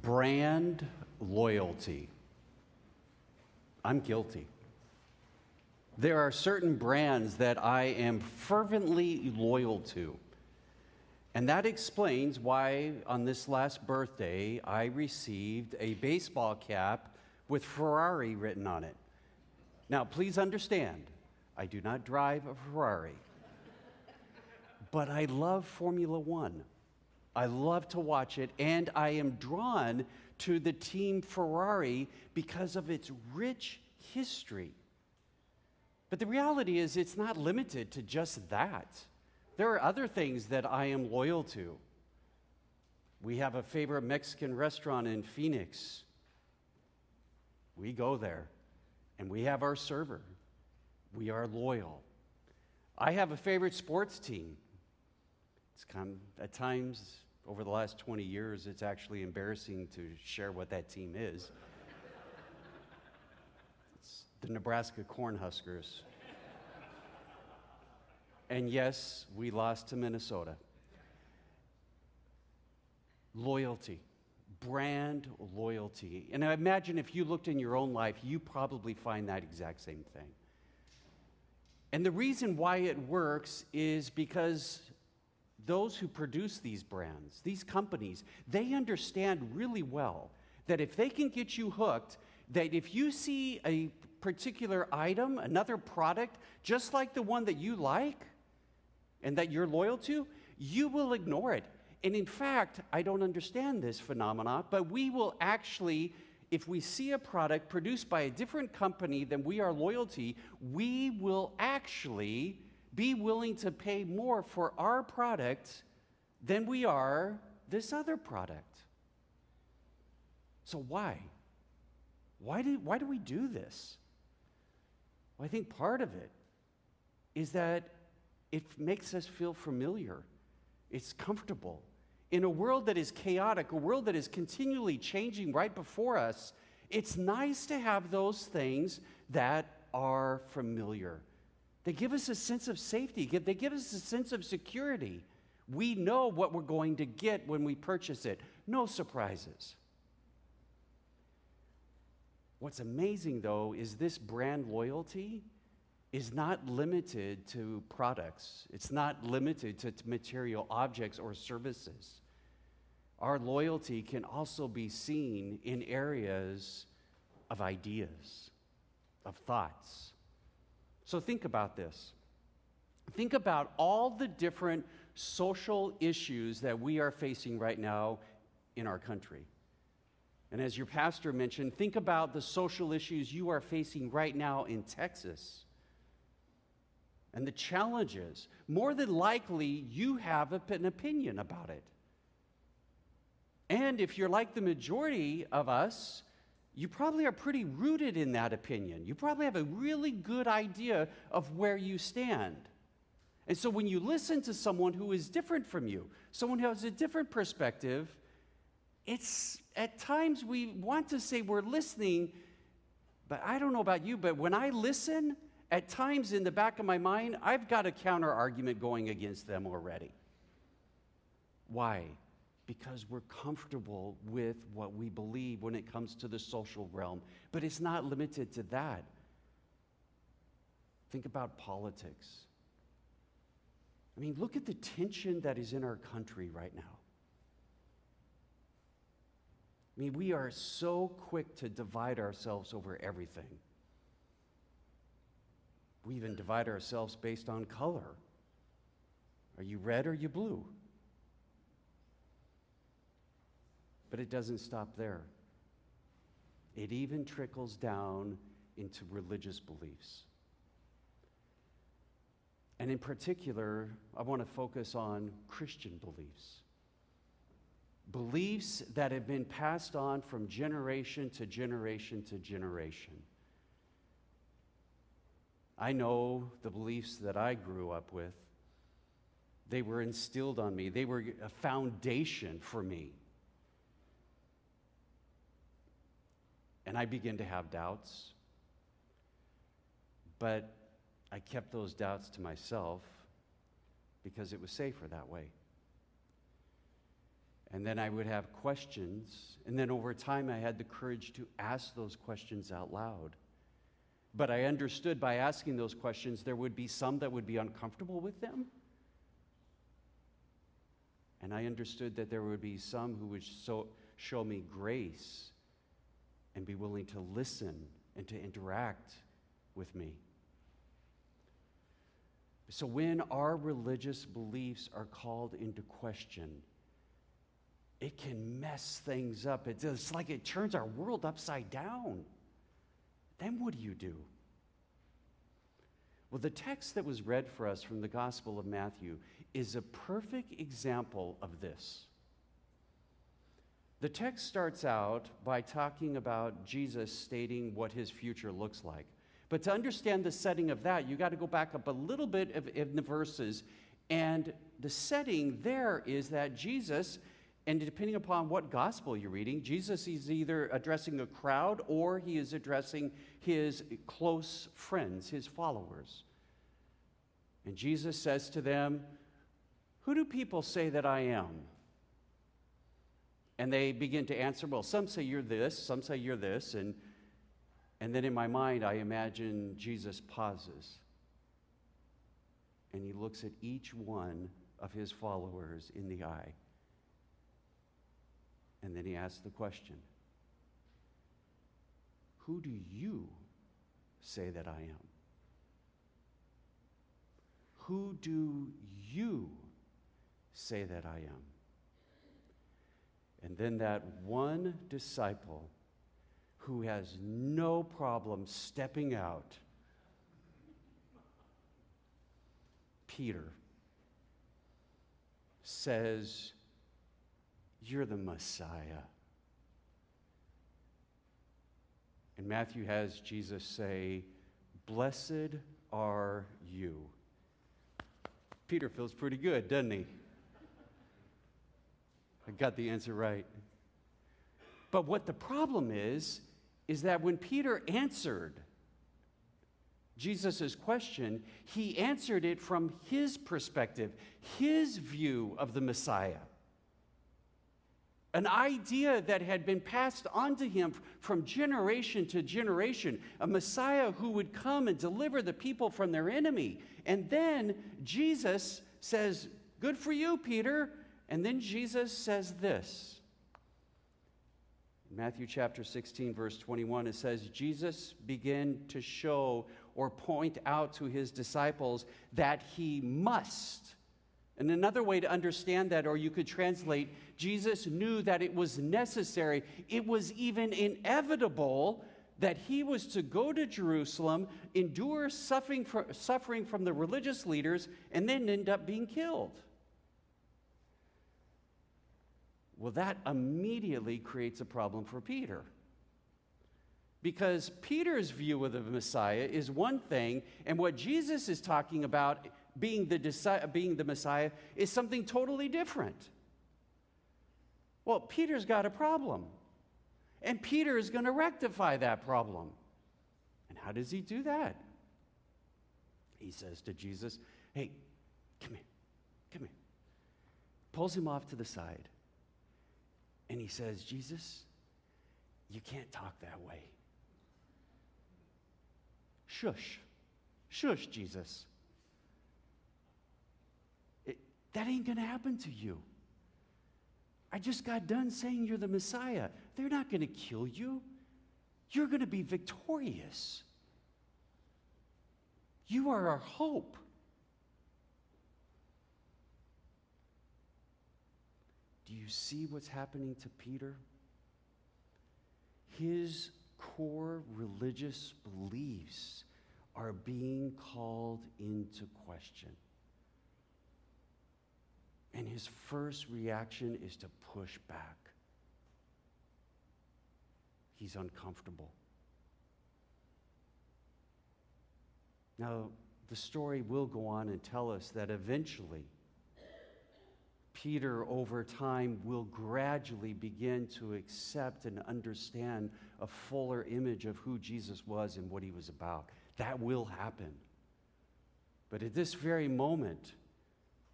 Brand loyalty. I'm guilty. There are certain brands that I am fervently loyal to. And that explains why on this last birthday, I received a baseball cap with Ferrari written on it. Now, please understand, I do not drive a Ferrari, but I love Formula One. I love to watch it, and I am drawn to the team Ferrari because of its rich history. But the reality is, it's not limited to just that. There are other things that I am loyal to. We have a favorite Mexican restaurant in Phoenix. We go there, and we have our server. We are loyal. I have a favorite sports team. It's at times, over the last 20 years, it's actually embarrassing to share what that team is. It's the Nebraska Cornhuskers. And yes, we lost to Minnesota. Loyalty, brand loyalty. And I imagine if you looked in your own life, you probably find that exact same thing. And the reason why it works is because those who produce these brands, these companies, they understand really well that if they can get you hooked, that if you see a particular item, another product, just like the one that you like and that you're loyal to, you will ignore it. And in fact, I don't understand this phenomenon, but we will actually, if we see a product produced by a different company than we are loyal to, we will actually be willing to pay more for our product than we are this other product. So why? Why do we do this? Well, I think part of it is that it makes us feel familiar. It's comfortable. In a world that is chaotic, a world that is continually changing right before us, it's nice to have those things that are familiar. They give us a sense of safety. They give us a sense of security. We know what we're going to get when we purchase it. No surprises. What's amazing, though, is this brand loyalty is not limited to products. It's not limited to material objects or services. Our loyalty can also be seen in areas of ideas, of thoughts. So think about this. Think about all the different social issues that we are facing right now in our country. And as your pastor mentioned, think about the social issues you are facing right now in Texas and the challenges. More than likely, you have an opinion about it. And if you're like the majority of us, you probably are pretty rooted in that opinion. You probably have a really good idea of where you stand. And so when you listen to someone who is different from you, someone who has a different perspective, it's at times we want to say we're listening, but I don't know about you, but when I listen, at times in the back of my mind, I've got a counter argument going against them already. Why? Because we're comfortable with what we believe when it comes to the social realm. But it's not limited to that. Think about politics. I mean, look at the tension that is in our country right now. I mean, we are so quick to divide ourselves over everything. We even divide ourselves based on color. Are you red or are you blue? But it doesn't stop there. It even trickles down into religious beliefs. And in particular, I want to focus on Christian beliefs. Beliefs that have been passed on from generation to generation to generation. I know the beliefs that I grew up with. They were instilled on me. They were a foundation for me. And I began to have doubts. But I kept those doubts to myself because it was safer that way. And then I would have questions. And then over time, I had the courage to ask those questions out loud. But I understood by asking those questions, there would be some that would be uncomfortable with them. And I understood that there would be some who would show me grace and be willing to listen and to interact with me. So when our religious beliefs are called into question, it can mess things up. It's like it turns our world upside down. Then what do you do? Well, the text that was read for us from the Gospel of Matthew is a perfect example of this. The text starts out by talking about Jesus stating what his future looks like. But to understand the setting of that, you got to go back up a little bit in the verses. And the setting there is that Jesus, and depending upon what gospel you're reading, Jesus is either addressing a crowd or he is addressing his close friends, his followers. And Jesus says to them, "Who do people say that I am?" And they begin to answer, well, some say you're this, some say you're this. And then in my mind, I imagine Jesus pauses. And he looks at each one of his followers in the eye. And then he asks the question, "Who do you say that I am? Who do you say that I am?" And then that one disciple who has no problem stepping out, Peter, says, "You're the Messiah." And Matthew has Jesus say, "Blessed are you." Peter feels pretty good, doesn't he? I got the answer right. But what the problem is that when Peter answered Jesus' question, he answered it from his perspective, his view of the Messiah. An idea that had been passed on to him from generation to generation, a Messiah who would come and deliver the people from their enemy. And then Jesus says, "Good for you, Peter." And then Jesus says this. In Matthew chapter 16, verse 21, it says, Jesus began to show or point out to his disciples that he must. And another way to understand that, or you could translate, Jesus knew that it was necessary, it was even inevitable that he was to go to Jerusalem, endure suffering from the religious leaders, and then end up being killed. Well, that immediately creates a problem for Peter. Because Peter's view of the Messiah is one thing, and what Jesus is talking about being the Messiah is something totally different. Well, Peter's got a problem. And Peter is going to rectify that problem. And how does he do that? He says to Jesus, "Hey, come here. Pulls him off to the side. And he says, "Jesus, you can't talk that way. Shush, Jesus. That ain't going to happen to you. I just got done saying you're the Messiah. They're not going to kill you. You're going to be victorious. You are our hope." Do you see what's happening to Peter? His core religious beliefs are being called into question. And his first reaction is to push back. He's uncomfortable. Now, the story will go on and tell us that eventually, Peter, over time, will gradually begin to accept and understand a fuller image of who Jesus was and what he was about. That will happen. But at this very moment,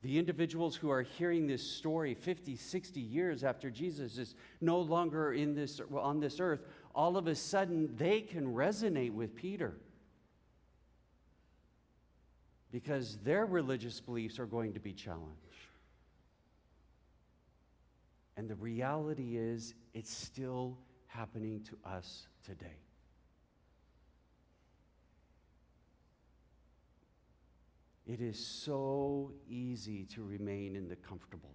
The individuals who are hearing this story 50, 60 years after Jesus is no longer on this earth, all of a sudden they can resonate with Peter because their religious beliefs are going to be challenged. And the reality is, it's still happening to us today. It is so easy to remain in the comfortable.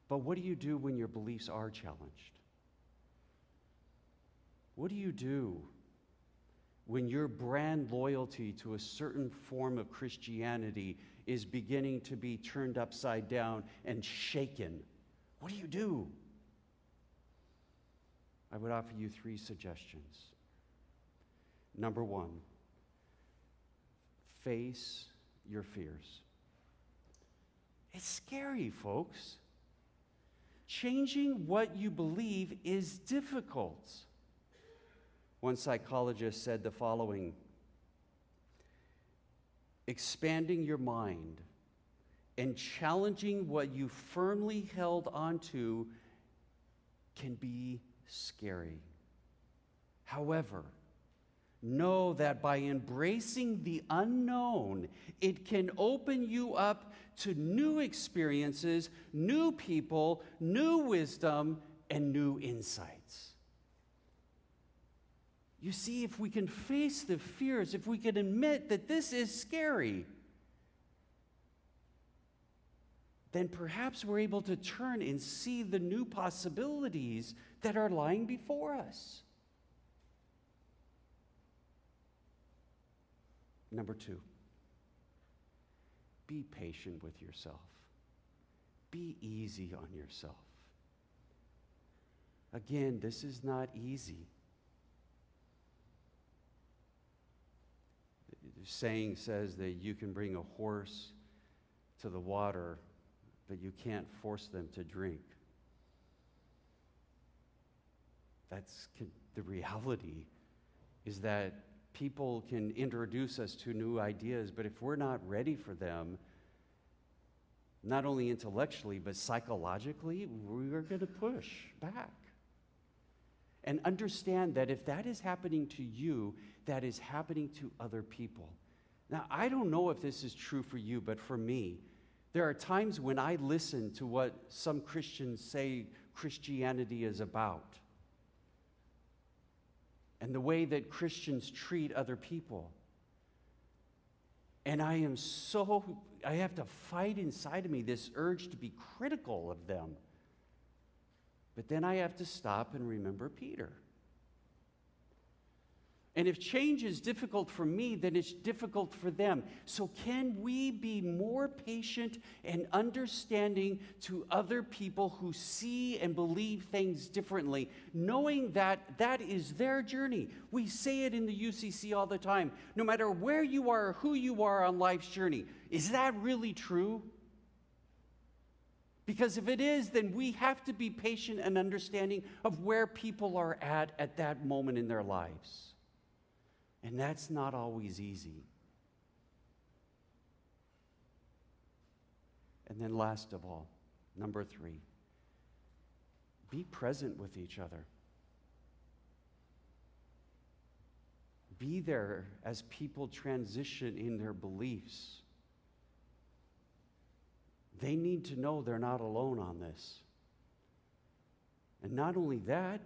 But what do you do when your beliefs are challenged? What do you do when your brand loyalty to a certain form of Christianity is beginning to be turned upside down and shaken? What do you do? I would offer you 3 suggestions. Number 1, face your fears. It's scary, folks. Changing what you believe is difficult. One psychologist said the following: expanding your mind and challenging what you firmly held onto can be scary. However, know that by embracing the unknown, it can open you up to new experiences, new people, new wisdom, and new insights. You see, if we can face the fears, if we can admit that this is scary, then perhaps we're able to turn and see the new possibilities that are lying before us. Number 2, be patient with yourself. Be easy on yourself. Again, this is not easy. The saying says that you can bring a horse to the water, but you can't force them to drink. That's the reality, is that people can introduce us to new ideas, but if we're not ready for them, not only intellectually, but psychologically, we're going to push back. And understand that if that is happening to you, that is happening to other people. Now, I don't know if this is true for you, but for me, there are times when I listen to what some Christians say Christianity is about, and the way that Christians treat other people. And I have to fight inside of me this urge to be critical of them. But then I have to stop and remember Peter. And if change is difficult for me, then it's difficult for them. So can we be more patient and understanding to other people who see and believe things differently, knowing that that is their journey? We say it in the UCC all the time. No matter where you are or who you are on life's journey, is that really true? Because if it is, then we have to be patient and understanding of where people are at that moment in their lives. And that's not always easy. And then last of all, number 3, be present with each other. Be there as people transition in their beliefs. They need to know they're not alone on this. And not only that,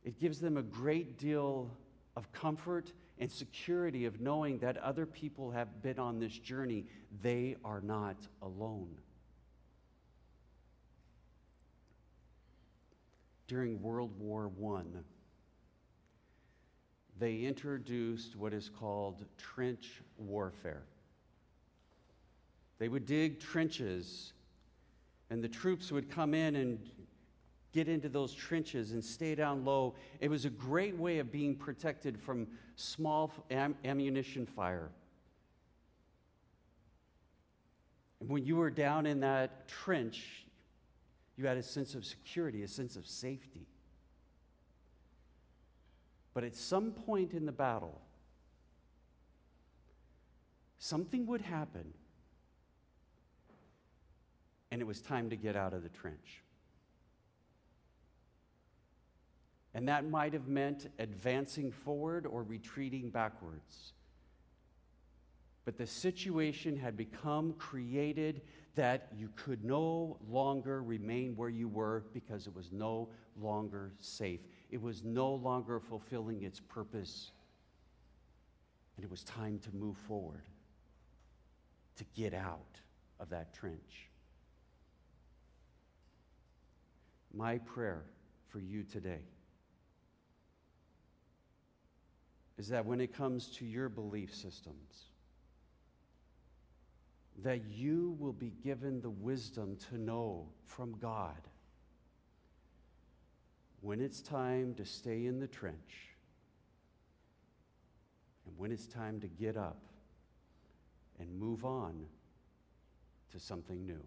it gives them a great deal of comfort and security of knowing that other people have been on this journey. They are not alone. During World War I, they introduced what is called trench warfare. They would dig trenches, and the troops would come in and get into those trenches and stay down low. It was a great way of being protected from small ammunition fire. And when you were down in that trench, you had a sense of security, a sense of safety. But at some point in the battle, something would happen, and it was time to get out of the trench. And that might have meant advancing forward or retreating backwards. But the situation had become created that you could no longer remain where you were because it was no longer safe. It was no longer fulfilling its purpose. And it was time to move forward, to get out of that trench. My prayer for you today is that when it comes to your belief systems, that you will be given the wisdom to know from God when it's time to stay in the trench and when it's time to get up and move on to something new.